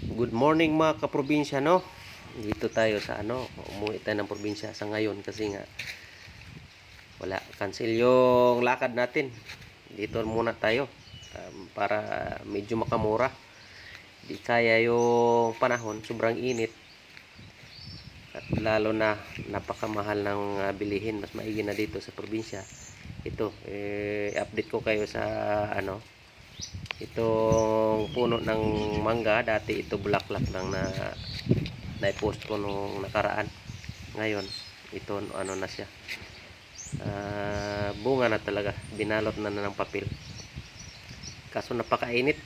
Good morning mga kaprobinsya, no? Dito tayo sa umuwi tayo ng probinsya sa ngayon kasi nga wala, cancel yung lakad natin. Dito muna tayo para medyo makamura. Di kaya yung panahon, sobrang init. At lalo na napakamahal ng bilihin, mas maigi na dito sa probinsya. Ito, update ko kayo sa itong puno ng mangga. Dati ito bulaklak lang na-post ko nung nakaraan. Ngayon ito na siya, bunga na talaga, binalot na ng papel, kaso napakainit.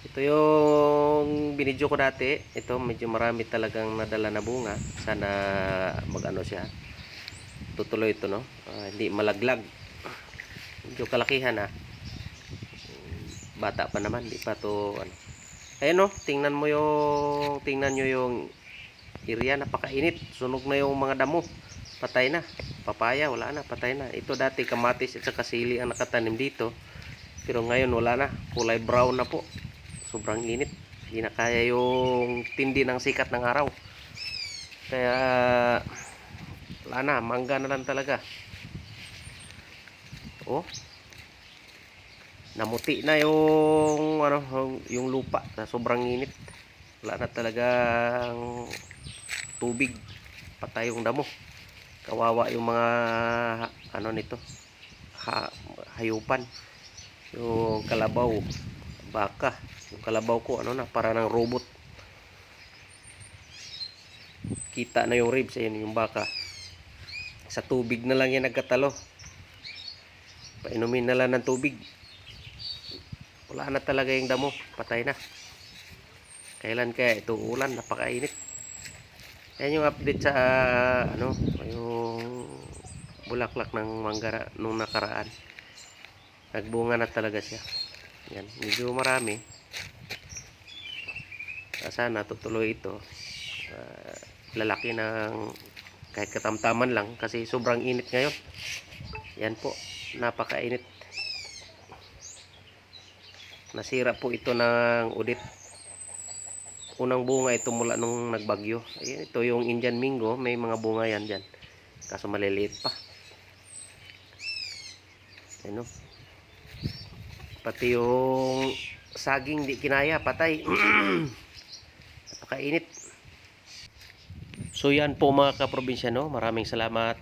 Ito yung binidyo ko dati. Ito medyo marami talagang nadala na bunga. Sana siya, tutuloy ito, no? Hindi malaglag, medyo kalakihan bata pa naman, di pa to ayun, no? Tingnan nyo yung area, napakainit. Sunog na yung mga damo, patay na. Papaya wala na, patay na. Ito dati kamatis at saka sili ang nakatanim dito, pero ngayon wala na, kulay brown na po. Sobrang init, hindi na kaya yung tindi ng sikat ng araw, kaya wala na, mangga na lang talaga. Namuti na yung lupa na sobrang init. Wala na talagang tubig, patay yung damo. Kawawa yung mga nito, hayupan. Yung kalabaw, baka. Yung kalabaw ko para ng robot. Kita na yung ribs, ayun yung baka. Sa tubig na lang yan nagkatalo. Painumin na lang ng tubig. Wala na talaga yung damo, patay na. Kailan kaya ito ulan, napakainit. Yan yung update sa yung bulaklak ng mangga nung nakaraan. Nagbunga na talaga siya. Yan, medyo marami. Sana tutuloy ito. Lalaki ng kahit katamtaman lang kasi sobrang init ngayon. Yan po, napakainit. Nasira po ito ng udit. Unang bunga ito mula nung nagbagyo. Ayan, ito yung Indian Mingo, may mga bunga yan dyan, kaso maliliit pa. Ano, pati yung saging di kinaya, patay. Napakainit. So yan po mga kaprobinsya, no? Maraming salamat.